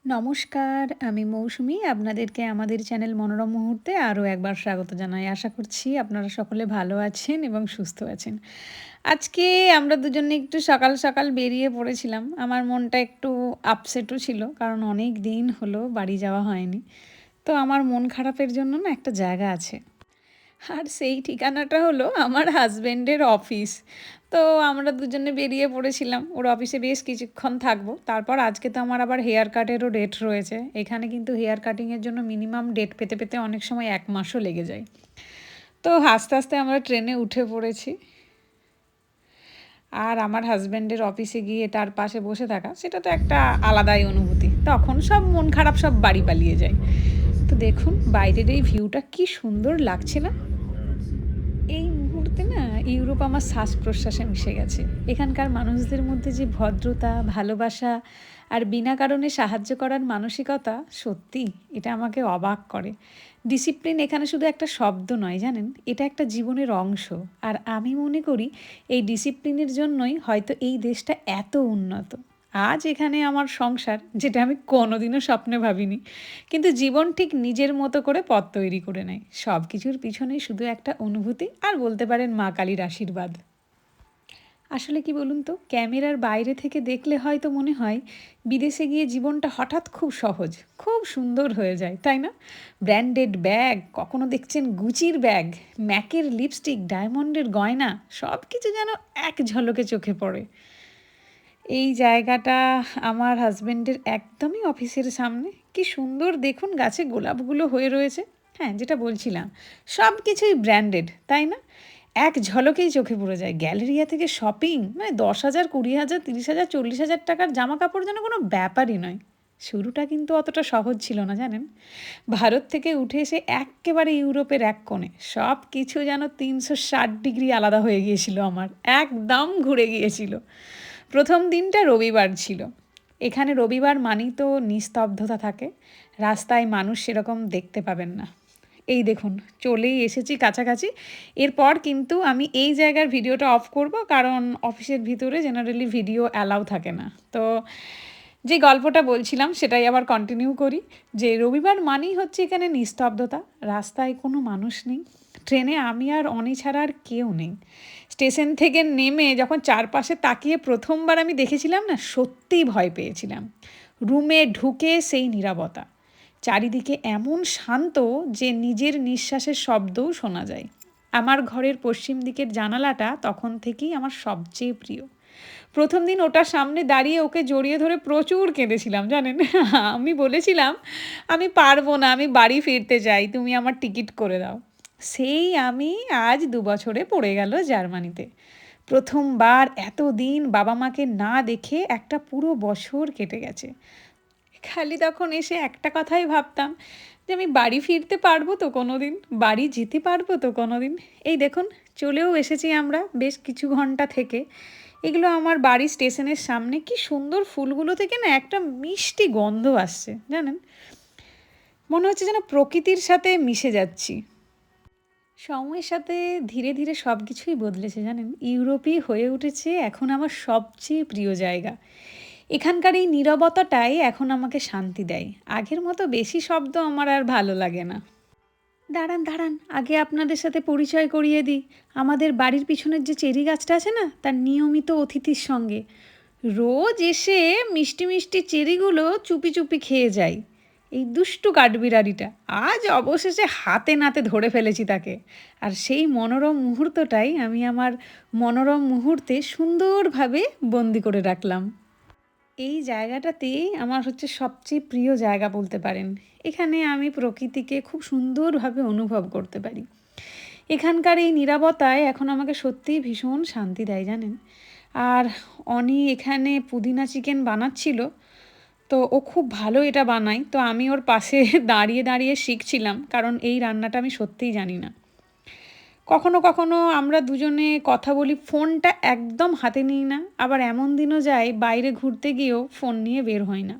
নমস্কার, আমি মৌসুমি। আপনাদেরকে আমাদের চ্যানেল মনোরম মুহূর্তে আরও একবার স্বাগত জানাই। আশা করছি আপনারা সকলে ভালো আছেন এবং সুস্থ আছেন। আজকে আমরা দুজনে একটু সকাল সকাল বেরিয়ে পড়েছিলাম। আমার মনটা একটু আপসেটও ছিল, কারণ অনেক দিন হলো বাড়ি যাওয়া হয়নি। তো আমার মন খারাপের জন্য না একটা জায়গা আছে। আর সেই ঠিকানাটা হলো আমার হাসব্যান্ডের অফিস। তো আমরা দুজনে বেরিয়ে পড়েছিলাম। ওর অফিসে বেশ কিছুক্ষণ থাকবো। তারপর আজকে তো আমার আবার হেয়ার কাটেরও ডেট রয়েছে। এখানে কিন্তু হেয়ার কাটিংয়ের জন্য মিনিমাম ডেট পেতে পেতে অনেক সময় 1 মাসও লেগে যায়। তো আস্তে আস্তে আমরা ট্রেনে উঠে পড়েছি। আর আমার হাসব্যান্ডের অফিসে গিয়ে তার পাশে বসে থাকা, সেটা তো একটা আলাদাই অনুভূতি। তখন সব মন খারাপ সব বাড়ি পালিয়ে যায়। তো দেখুন বাইরের এই ভিউটা কি সুন্দর লাগছে না? এই মুহূর্তে না ইউরোপ আমার শ্বাস-প্রশ্বাসে মিশে গেছে। এখানকার মানুষদের মধ্যে যে ভদ্রতা, ভালোবাসা আর বিনা কারণে সাহায্য করার মানসিকতা, সত্যি এটা আমাকে অবাক করে। ডিসিপ্লিন এখানে শুধু একটা শব্দ নয়, জানেন? এটা একটা জীবনের অংশ। আর আমি মনে করি এই ডিসিপ্লিনের জন্যই হয়তো এই দেশটা এত উন্নত। আজ এখানে আমার সংসার, যেটা আমি কোনোদিনও স্বপ্নে ভাবিনি। কিন্তু জীবন ঠিক নিজের মতো করে পথ তৈরি করে নেয়। সব কিছুর পিছনেই শুধু একটা অনুভূতি আর বলতে পারেন মা কালীর আশীর্বাদ। আসলে কি বলুন তো, ক্যামেরার বাইরে থেকে দেখলে হয়তো মনে হয় বিদেশে গিয়ে জীবনটা হঠাৎ খুব সহজ, খুব সুন্দর হয়ে যায়, তাই না? ব্র্যান্ডেড ব্যাগ, কখনো দেখছেন গুচির ব্যাগ, ম্যাকের লিপস্টিক, ডায়মন্ডের গয়না, সব কিছু যেন এক ঝলকে চোখে পড়ে। এই জায়গাটা আমার হাসব্যান্ডের একদমই অফিসের সামনে। কি সুন্দর দেখুন, গাছে গোলাপগুলো হয়ে রয়েছে। হ্যাঁ, যেটা বলছিলাম, সব কিছুই ব্র্যান্ডেড, তাই না? এক ঝলকেই চোখে পড়ে যায়। গ্যালেরিয়া থেকে শপিং, মানে 10,000, 20,000, 30,000, 40,000 টাকার জামা কাপড় যেন কোনো ব্যাপারই নয়। শুরুটা কিন্তু অতটা সহজ ছিল না, জানেন? ভারত থেকে উঠে এসে এক্কেবারে ইউরোপের এক কোণে সব কিছু যেন 360 ডিগ্রি আলাদা হয়ে গিয়েছিল আমার। একদম ঘুরে গিয়েছিল। প্রথম দিনটা রবিবার ছিল। এখানে রবিবার মানেই তো নিস্তব্ধতা থাকে। রাস্তায় মানুষ সেরকম দেখতে পাবেন না। এই দেখুন, চলেই এসেছি কাছাকাছি। এরপর কিন্তু আমি এই জায়গার ভিডিওটা অফ করব, কারণ অফিসের ভিতরে জেনারেলি ভিডিও অ্যালাউ থাকে না। তো যে গল্পটা বলছিলাম সেটাই আবার কন্টিনিউ করি, যে রবিবার মানেই হচ্ছে এখানে নিস্তব্ধতা। রাস্তায় কোনো মানুষ নেই। ট্রেনে আমি আর অনি ছাড়া আর কেউ নেই। স্টেশন থেকে নেমে যখন চারপাশে তাকিয়ে প্রথমবার আমি দেখেছিলাম না, সত্যিই ভয় পেয়েছিলাম। রুমে ঢুকে সেই নীরবতা। চারিদিকে এমন শান্ত যে নিজের নিঃশ্বাসের শব্দও শোনা যায়। আমার ঘরের পশ্চিম দিকের জানালাটা তখন থেকেই আমার সবচেয়ে প্রিয়। প্রথম দিন ওটার সামনে দাঁড়িয়ে ওকে জড়িয়ে ধরে প্রচুর কেঁদেছিলাম, জানেন? আমি বলেছিলাম, আমি পারবো না, আমি বাড়ি ফিরতে চাই, তুমি আমার টিকিট করে দাও। সেই আমি আজ 2 বছরে পড়ে গেল জার্মানিতে। প্রথমবার এতদিন বাবা মাকে না দেখে একটা পুরো বছর কেটে গেছে। খালি তখন এসে একটা কথাই ভাবতাম, যে আমি বাড়ি ফিরতে পারবো তো কোনো দিন, বাড়ি যেতে পারবো তো কোনো দিন। এই দেখুন, চলেও এসেছি আমরা বেশ কিছু ঘন্টা থেকে। এগুলো আমার বাড়ি স্টেশনের সামনে। কি সুন্দর, ফুলগুলো থেকে না একটা মিষ্টি গন্ধ আসছে, জানেন? মনে হচ্ছে যেন প্রকৃতির সাথে মিশে যাচ্ছি। সময়ের সাথে ধীরে ধীরে সব কিছুই বদলেছে, জানেন? ইউরোপই হয়ে উঠেছে এখন আমার সবচেয়ে প্রিয় জায়গা। এখানকার এই নীরবতাটাই এখন আমাকে শান্তি দেয়। আগের মতো বেশি শব্দ আমার আর ভালো লাগে না। দাঁড়ান দাঁড়ান, আগে আপনাদের সাথে পরিচয় করিয়ে দিই। আমাদের বাড়ির পিছনের যে চেরি গাছটা আছে না, তার নিয়মিত অতিথির সঙ্গে। রোজ এসে মিষ্টি মিষ্টি চেরিগুলো চুপি চুপি খেয়ে যায় এই দুষ্টু কাঠবিড়ালিটা। আজ অবশেষে হাতে নাতে ধরে ফেলেছি তাকে। আর সেই মনোরম মুহূর্তটাই আমি আমার মনোরম মুহূর্তে সুন্দরভাবে বন্দি করে রাখলাম। এই জায়গাটাতেই আমার হচ্ছে সবচেয়ে প্রিয় জায়গা বলতে পারেন। এখানে আমি প্রকৃতিকে খুব সুন্দরভাবে অনুভব করতে পারি। এখানকার এই নীরবতায় এখন আমাকে সত্যিই ভীষণ শান্তি দেয়, জানেন? আর অনি এখানে পুদিনা চিকেন বানাচ্ছিল। তো ও খুব ভালো এটা বানায়। তো আমি ওর পাশে দাঁড়িয়ে দাঁড়িয়ে শিখছিলাম, কারণ এই রান্নাটা আমি সত্যিই জানি না। কখনো কখনো আমরা দুজনে কথা বলি, ফোনটা একদম হাতে নিই না। আবার এমন দিনও যায় বাইরে ঘুরতে গিয়েও ফোন নিয়ে বের হয় না।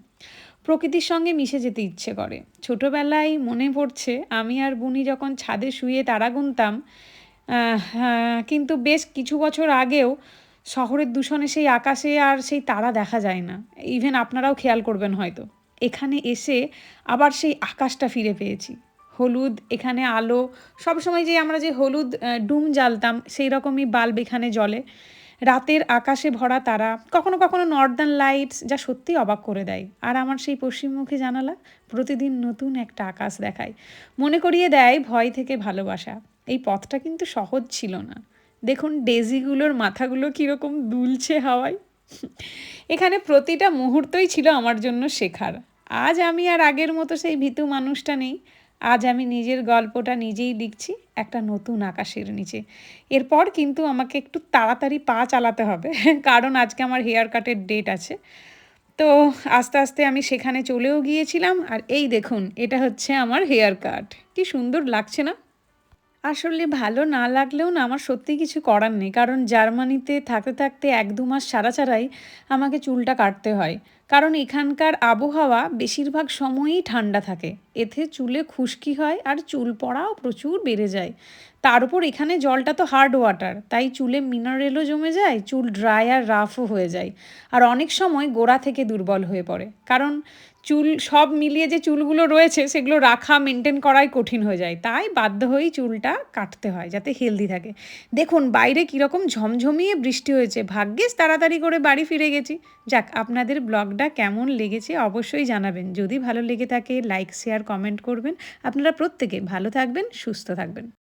প্রকৃতির সঙ্গে মিশে যেতে ইচ্ছে করে। ছোটোবেলায় মনে পড়ছে আমি আর বুনি যখন ছাদে শুয়ে তারা গুনতাম। হ্যাঁ, কিন্তু বেশ কিছু বছর আগেও শহরের দূষণে সেই আকাশে আর সেই তারা দেখা যায় না। ইভেন আপনারাও খেয়াল করবেন হয়তো। এখানে এসে আবার সেই আকাশটা ফিরে পেয়েছি। হলুদ এখানে আলো, সবসময় যে আমরা যে হলুদ ডুম জ্বালতাম সেই রকমই বাল্ব এখানে জ্বলে। রাতের আকাশে ভরা তারা, কখনো কখনো নর্দার্ন লাইটস, যা সত্যি অবাক করে দেয়। আর আমার সেই পশ্চিমমুখী জানালা প্রতিদিন নতুন একটা আকাশ দেখায়, মনে করিয়ে দেয় ভয় থেকে ভালোবাসা। এই পথটা কিন্তু সহজ ছিল না। দেখুন ডেজিগুলোর মাথাগুলো কীরকম দুলছে হাওয়ায়। এখানে প্রতিটা মুহূর্তই ছিল আমার জন্য শেখার। আজ আমি আর আগের মতো সেই ভীতু মানুষটা নেই। আজ আমি নিজের গল্পটা নিজেই লিখছি একটা নতুন আকাশের নিচে। এরপর কিন্তু আমাকে একটু তাড়াতাড়ি পা চালাতে হবে, কারণ আজকে আমার হেয়ার কাটের ডেট আছে। তো আস্তে আস্তে আমি সেখানে চলেও গিয়েছিলাম। আর এই দেখুন, এটা হচ্ছে আমার হেয়ার কাট। কি সুন্দর লাগছে না? আসলে ভালো না লাগলেও না আমার সত্যিই কিছু করার নেই। কারণ জার্মানিতে থাকতে থাকতে ১-২ মাস ছাড়া ছাড়াই আমাকে চুলটা কাটতে হয়। কারণ এখানকার আবহাওয়া বেশিরভাগ সময়ই ঠান্ডা থাকে। এতে চুলে খুশকি হয় আর চুল পড়াও প্রচুর বেড়ে যায়। তার উপর এখানে জলটা তো হার্ড ওয়াটার, তাই চুলে মিনারেলও জমে যায়, চুল ড্রাই আর রাফও হয়ে যায়। আর অনেক সময় গোড়া থেকে দুর্বল হয়ে পড়ে। কারণ চুল সব মিলিয়ে যে চুলগুলো রয়েছে সেগুলো রাখা, মেনটেন করাই কঠিন হয়ে যায়। তাই বাধ্য হয়েই চুলটা কাটতে হয় যাতে হেলদি থাকে। দেখুন বাইরে কীরকম ঝমঝমিয়ে বৃষ্টি হয়েছে, ভাগ্যিস তাড়াতাড়ি করে বাড়ি ফিরে গেছি। যাক, আপনাদের ব্লগটা কেমন লেগেছে অবশ্যই জানাবেন। যদি ভালো লেগে থাকে লাইক, শেয়ার, কমেন্ট করবেন। আপনারা প্রত্যেকে ভালো থাকবেন, সুস্থ থাকবেন।